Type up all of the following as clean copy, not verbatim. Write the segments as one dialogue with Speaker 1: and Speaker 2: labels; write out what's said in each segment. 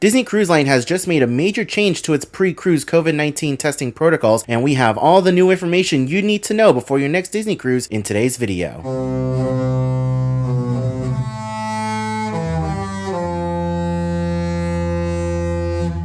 Speaker 1: Disney Cruise Line has just made a major change to its pre-cruise COVID-19 testing protocols, and we have all the new information you need to know before your next Disney cruise in today's video.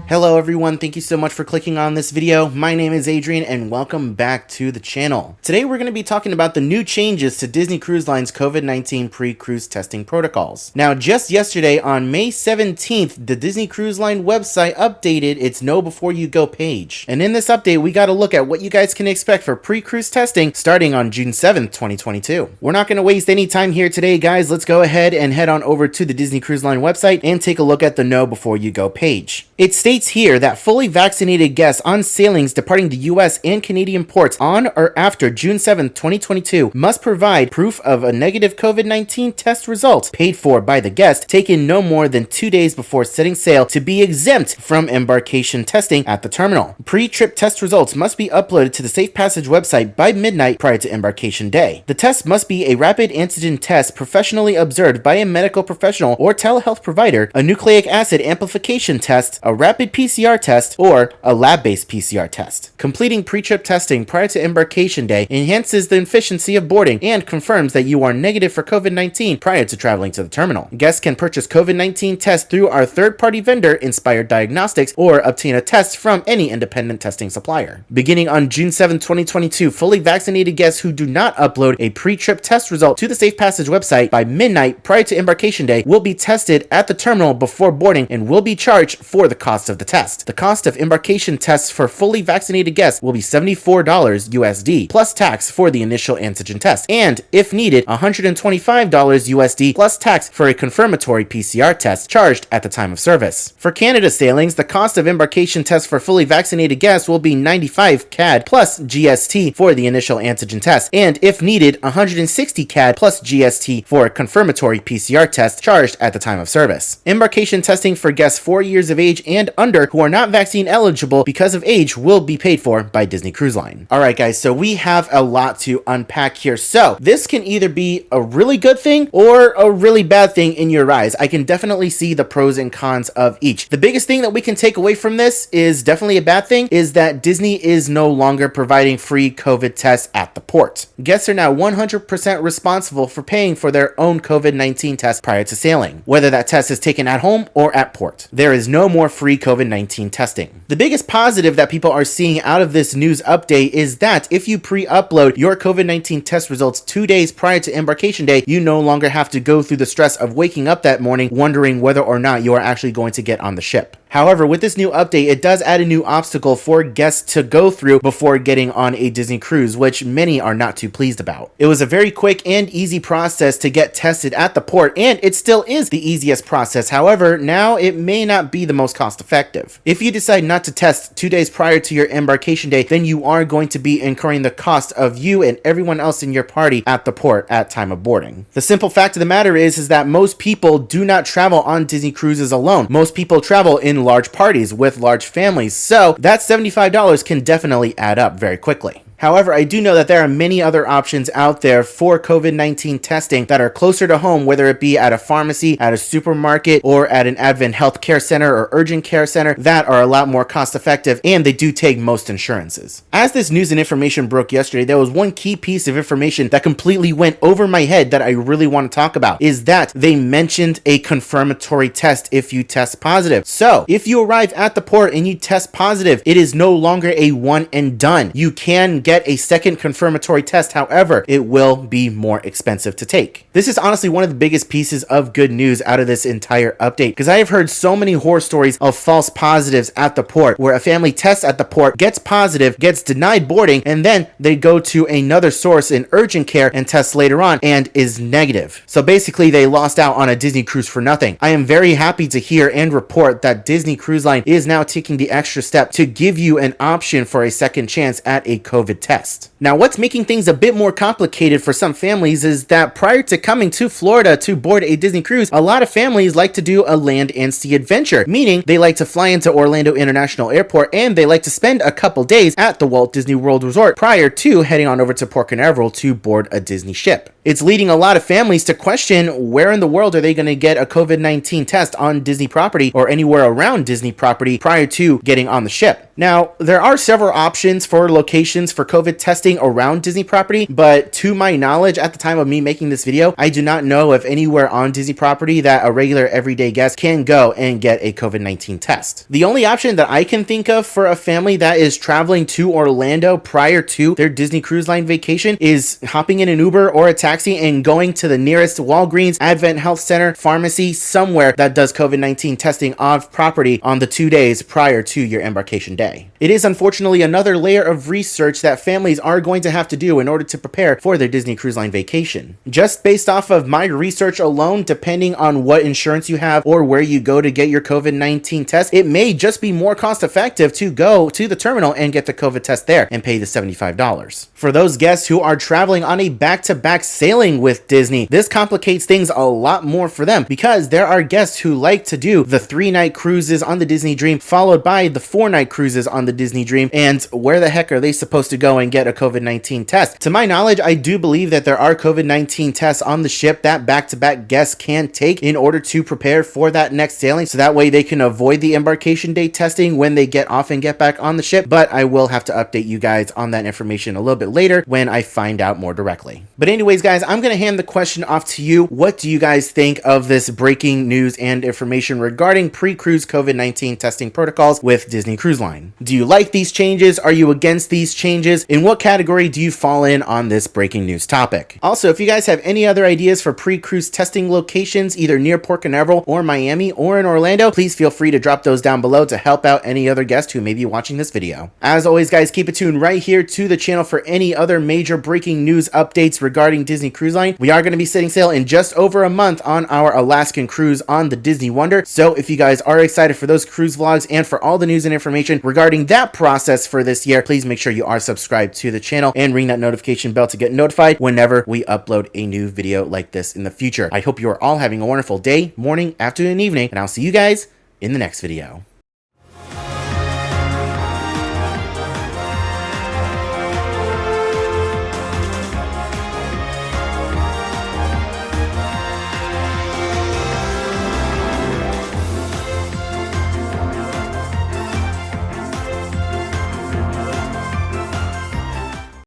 Speaker 1: Hello everyone, thank you so much for clicking on this video. My name is Adrian and welcome back to the channel. Today we're going to be talking about the new changes to Disney Cruise Line's COVID-19 pre-cruise testing protocols. Now just yesterday on May 17th, the Disney Cruise Line website updated its Know Before You Go page. And in this update, we got to look at what you guys can expect for pre-cruise testing starting on June 7th, 2022. We're not going to waste any time here today, guys. Let's go ahead and head on over to the Disney Cruise Line website and take a look at the Know Before You Go page. It states here that fully vaccinated guests on sailings departing the US and Canadian ports on or after June 7, 2022 must provide proof of a negative COVID-19 test result paid for by the guest taken no more than 2 days before setting sail to be exempt from embarkation testing at the terminal. Pre-trip test results must be uploaded to the Safe Passage website by midnight prior to embarkation day. The test must be a rapid antigen test professionally observed by a medical professional or telehealth provider, a nucleic acid amplification test, a rapid PCR test, or a lab-based PCR test. Completing pre-trip testing prior to embarkation day enhances the efficiency of boarding and confirms that you are negative for COVID-19 prior to traveling to the terminal. Guests can purchase COVID-19 tests through our third-party vendor, Inspired Diagnostics, or obtain a test from any independent testing supplier. Beginning on June 7, 2022, fully vaccinated guests who do not upload a pre-trip test result to the Safe Passage website by midnight prior to embarkation day will be tested at the terminal before boarding and will be charged for the cost of the test. The cost of embarkation tests for fully vaccinated guests will be $74 USD plus tax for the initial antigen test, and if needed, $125 USD plus tax for a confirmatory PCR test charged at the time of service. For Canada sailings, the cost of embarkation tests for fully vaccinated guests will be 95 CAD plus GST for the initial antigen test, and if needed, 160 CAD plus GST for a confirmatory PCR test charged at the time of service. Embarkation testing for guests 4 years of age and under who are not vaccine eligible because of age will be paid for by Disney Cruise Line. Alright guys, so we have a lot to unpack here. So this can either be a really good thing or a really bad thing in your eyes. I can definitely see the pros and cons of each. The biggest thing that we can take away from this is definitely a bad thing, is that Disney is no longer providing free COVID tests at the port. Guests are now 100% responsible for paying for their own COVID-19 test prior to sailing, whether that test is taken at home or at port. There is no more free COVID-19 testing. The biggest positive that people are seeing out of this news update is that if you pre-upload your COVID-19 test results 2 days prior to embarkation day, you no longer have to go through the stress of waking up that morning wondering whether or not you are actually going to get on the ship. However, with this new update, it does add a new obstacle for guests to go through before getting on a Disney cruise, which many are not too pleased about. It was a very quick and easy process to get tested at the port, and it still is the easiest process. However, now it may not be the most cost effective. If you decide not to test 2 days prior to your embarkation day, then you are going to be incurring the cost of you and everyone else in your party at the port at time of boarding. The simple fact of the matter is that most people do not travel on Disney cruises alone. Most people travel in large parties with large families, so that $75 can definitely add up very quickly. However, I do know that there are many other options out there for COVID-19 testing that are closer to home, whether it be at a pharmacy, at a supermarket, or at an Advent Health Care Center or Urgent Care Center that are a lot more cost effective, and they do take most insurances. As this news and information broke yesterday, there was one key piece of information that completely went over my head that I really want to talk about, is that they mentioned a confirmatory test if you test positive. So if you arrive at the port and you test positive, it is no longer a one and done. You can get a second confirmatory test. However, it will be more expensive to take. This is honestly one of the biggest pieces of good news out of this entire update, because I have heard so many horror stories of false positives at the port where a family tests at the port, gets positive, gets denied boarding, and then they go to another source in urgent care and test later on and is negative. So basically they lost out on a Disney cruise for nothing. I am very happy to hear and report that Disney Cruise Line is now taking the extra step to give you an option for a second chance at a COVID COVID test. Now, what's making things a bit more complicated for some families is that prior to coming to Florida to board a Disney cruise, a lot of families like to do a land and sea adventure, meaning they like to fly into Orlando International Airport and they like to spend a couple days at the Walt Disney World Resort prior to heading on over to Port Canaveral to board a Disney ship. It's leading a lot of families to question where in the world are they going to get a COVID-19 test on Disney property or anywhere around Disney property prior to getting on the ship. Now, there are several options for locations for COVID testing around Disney property, but to my knowledge, at the time of me making this video, I do not know of anywhere on Disney property that a regular everyday guest can go and get a COVID-19 test. The only option that I can think of for a family that is traveling to Orlando prior to their Disney Cruise Line vacation is hopping in an Uber or a taxi and going to the nearest Walgreens, Advent Health Center, pharmacy, somewhere that does COVID-19 testing off property on the 2 days prior to your embarkation day. It is unfortunately another layer of research that families are going to have to do in order to prepare for their Disney Cruise Line vacation. Just based off of my research alone, depending on what insurance you have or where you go to get your COVID-19 test, it may just be more cost effective to go to the terminal and get the COVID test there and pay the $75. For those guests who are traveling on a back-to-back sailing with Disney, this complicates things a lot more for them because there are guests who like to do the 3-night cruises on the Disney Dream followed by the 4-night cruises on the Disney Dream, and where the heck are they supposed to go and get a COVID-19 test? To my knowledge, I do believe that there are COVID-19 tests on the ship that back-to-back guests can take in order to prepare for that next sailing, so that way they can avoid the embarkation day testing when they get off and get back on the ship, but I will have to update you guys on that information a little bit later when I find out more directly. But anyways, guys, I'm going to hand the question off to you. What do you guys think of this breaking news and information regarding pre-cruise COVID-19 testing protocols with Disney Cruise Line? Do you like these changes? Are you against these changes? In what category do you fall in on this breaking news topic? Also, if you guys have any other ideas for pre-cruise testing locations, either near Port Canaveral or Miami or in Orlando, please feel free to drop those down below to help out any other guest who may be watching this video. As always, guys, keep it tuned right here to the channel for any other major breaking news updates regarding Disney Cruise Line. We are going to be setting sail in just over a month on our Alaskan cruise on the Disney Wonder. So if you guys are excited for those cruise vlogs and for all the news and information regarding that process for this year, please make sure you are subscribed to the channel and ring that notification bell to get notified whenever we upload a new video like this in the future. I hope you are all having a wonderful day, morning, afternoon, and evening, and I'll see you guys in the next video.